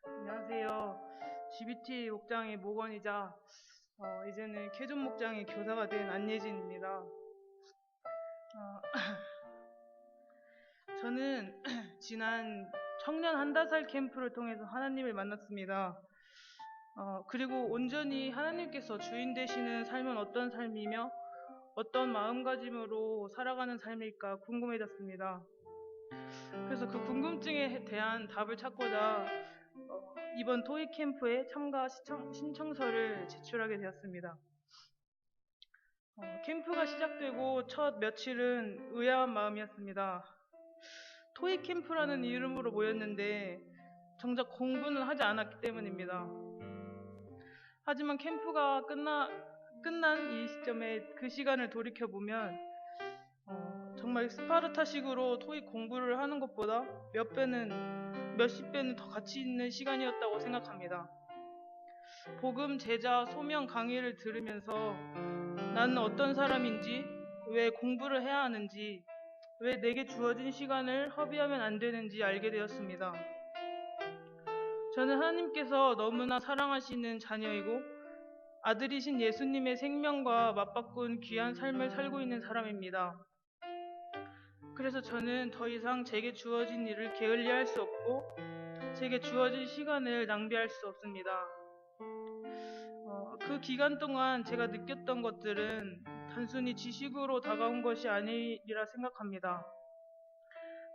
안녕하세요. GBT 목장의 목원이자 이제는 캐존 목장의 교사가 된 안예진입니다. 저는 지난 청년 한다살 캠프를 통해서 하나님을 만났습니다. 그리고 온전히 하나님께서 주인 되시는 삶은 어떤 삶이며 어떤 마음가짐으로 살아가는 삶일까 궁금해졌습니다. 그래서 그 궁금증에 대한 답을 찾고자 이번 토익 캠프에 참가 신청서를 제출하게 되었습니다. 캠프가 시작되고 첫 며칠은 의아한 마음이었습니다. 토익 캠프라는 이름으로 모였는데 정작 공부는 하지 않았기 때문입니다. 하지만 캠프가 끝난 이 시점에 그 시간을 돌이켜보면 정말 스파르타식으로 토익 공부를 하는 것보다 몇십 배는 더 가치 있는 시간이었다고 생각합니다. 복음, 제자, 소명 강의를 들으면서 나는 어떤 사람인지, 왜 공부를 해야 하는지, 왜 내게 주어진 시간을 허비하면 안 되는지 알게 되었습니다. 저는 하나님께서 너무나 사랑하시는 자녀이고 아들이신 예수님의 생명과 맞바꾼 귀한 삶을 살고 있는 사람입니다. 그래서 저는 더 이상 제게 주어진 일을 게을리할 수 없고 제게 주어진 시간을 낭비할 수 없습니다. 그 기간 동안 제가 느꼈던 것들은 단순히 지식으로 다가온 것이 아니리라 생각합니다.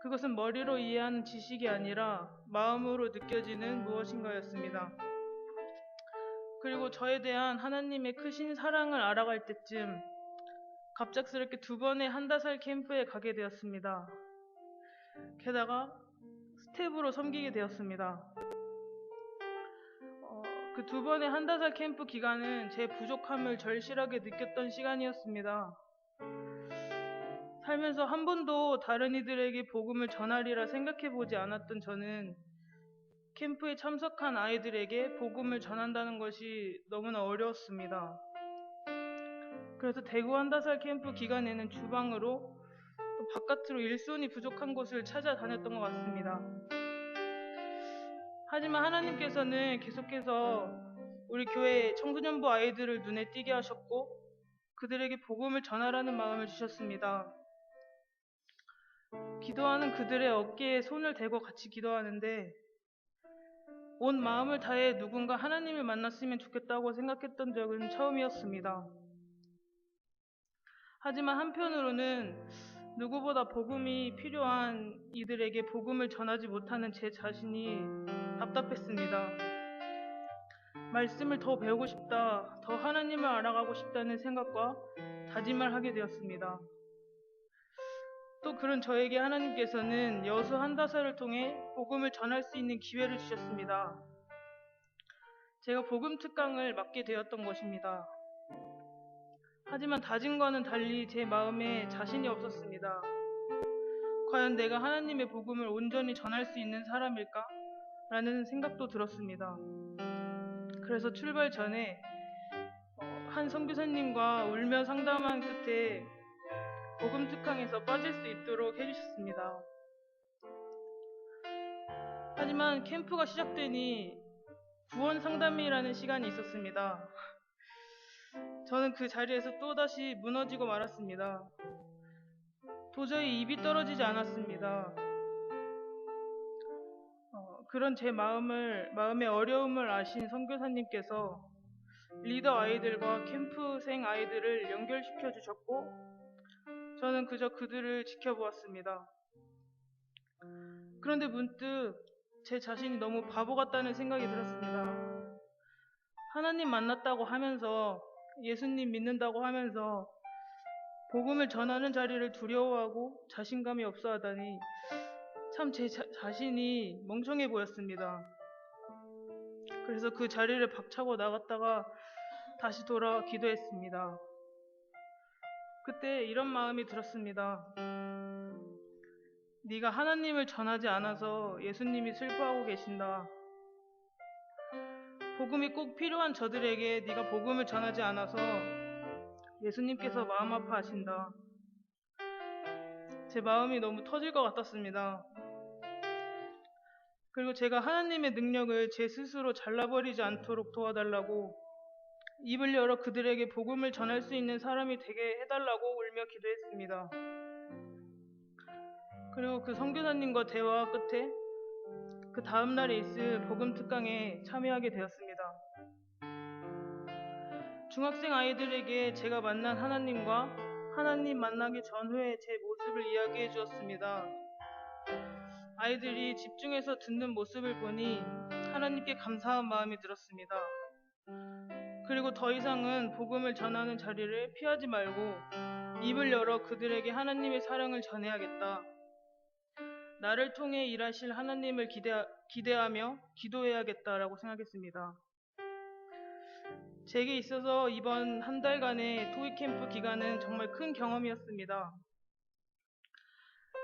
그것은 머리로 이해하는 지식이 아니라 마음으로 느껴지는 무엇인가였습니다. 그리고 저에 대한 하나님의 크신 사랑을 알아갈 때쯤 갑작스럽게 2번의 한다살 캠프에 가게 되었습니다. 게다가 스텝으로 섬기게 되었습니다. 그 2번의 한다살 캠프 기간은 제 부족함을 절실하게 느꼈던 시간이었습니다. 살면서 한 번도 다른 이들에게 복음을 전하리라 생각해보지 않았던 저는 캠프에 참석한 아이들에게 복음을 전한다는 것이 너무나 어려웠습니다. 그래서 대구 한다살 캠프 기간에는 주방으로 또 바깥으로 일손이 부족한 곳을 찾아다녔던 것 같습니다. 하지만 하나님께서는 계속해서 우리 교회 청소년부 아이들을 눈에 띄게 하셨고 그들에게 복음을 전하라는 마음을 주셨습니다. 기도하는 그들의 어깨에 손을 대고 같이 기도하는데 온 마음을 다해 누군가 하나님을 만났으면 좋겠다고 생각했던 적은 처음이었습니다. 하지만 한편으로는 누구보다 복음이 필요한 이들에게 복음을 전하지 못하는 제 자신이 답답했습니다. 말씀을 더 배우고 싶다, 더 하나님을 알아가고 싶다는 생각과 다짐을 하게 되었습니다. 또 그런 저에게 하나님께서는 여수 한다사를 통해 복음을 전할 수 있는 기회를 주셨습니다. 제가 복음 특강을 맡게 되었던 것입니다. 하지만 다짐과는 달리 제 마음에 자신이 없었습니다. 과연 내가 하나님의 복음을 온전히 전할 수 있는 사람일까? 라는 생각도 들었습니다. 그래서 출발 전에 한 선교사님과 울며 상담한 끝에 복음 특강에서 빠질 수 있도록 해주셨습니다. 하지만 캠프가 시작되니 구원 상담이라는 시간이 있었습니다. 저는 그 자리에서 또다시 무너지고 말았습니다. 도저히 입이 떨어지지 않았습니다. 그런 제 마음의 어려움을 아신 선교사님께서 리더 아이들과 캠프생 아이들을 연결시켜 주셨고 저는 그저 그들을 지켜보았습니다. 그런데 문득 제 자신이 너무 바보 같다는 생각이 들었습니다. 하나님 만났다고 하면서 예수님 믿는다고 하면서 복음을 전하는 자리를 두려워하고 자신감이 없어 하다니 참 제 자신이 멍청해 보였습니다. 그래서 그 자리를 박차고 나갔다가 다시 돌아와 기도했습니다. 그때 이런 마음이 들었습니다. 네가 하나님을 전하지 않아서 예수님이 슬퍼하고 계신다. 복음이 꼭 필요한 저들에게 네가 복음을 전하지 않아서 예수님께서 마음 아파하신다. 제 마음이 너무 터질 것 같았습니다. 그리고 제가 하나님의 능력을 제 스스로 잘라버리지 않도록 도와달라고 입을 열어 그들에게 복음을 전할 수 있는 사람이 되게 해달라고 울며 기도했습니다. 그리고 그 선교사님과 대화 끝에 그 다음 날에 있을 복음 특강에 참여하게 되었습니다. 중학생 아이들에게 제가 만난 하나님과 하나님 만나기 전후에 제 모습을 이야기해 주었습니다. 아이들이 집중해서 듣는 모습을 보니 하나님께 감사한 마음이 들었습니다. 그리고 더 이상은 복음을 전하는 자리를 피하지 말고 입을 열어 그들에게 하나님의 사랑을 전해야겠다. 나를 통해 일하실 하나님을 기대하며 기도해야겠다라고 생각했습니다. 제게 있어서 이번 한 달간의 토익 캠프 기간은 정말 큰 경험이었습니다.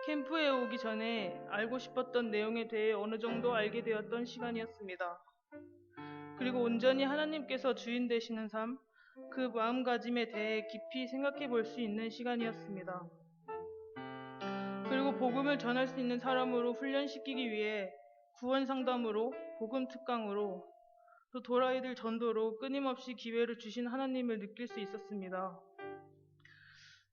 캠프에 오기 전에 알고 싶었던 내용에 대해 어느 정도 알게 되었던 시간이었습니다. 그리고 온전히 하나님께서 주인 되시는 삶, 그 마음가짐에 대해 깊이 생각해 볼 수 있는 시간이었습니다. 그리고 복음을 전할 수 있는 사람으로 훈련시키기 위해 구원 상담으로, 복음 특강으로, 또 도라이들 전도로 끊임없이 기회를 주신 하나님을 느낄 수 있었습니다.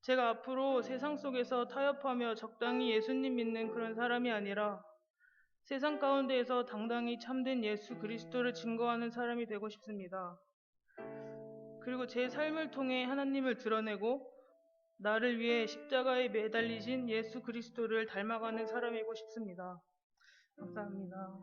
제가 앞으로 세상 속에서 타협하며 적당히 예수님 믿는 그런 사람이 아니라 세상 가운데에서 당당히 참된 예수 그리스도를 증거하는 사람이 되고 싶습니다. 그리고 제 삶을 통해 하나님을 드러내고 나를 위해 십자가에 매달리신 예수 그리스도를 닮아가는 사람이고 싶습니다. 감사합니다.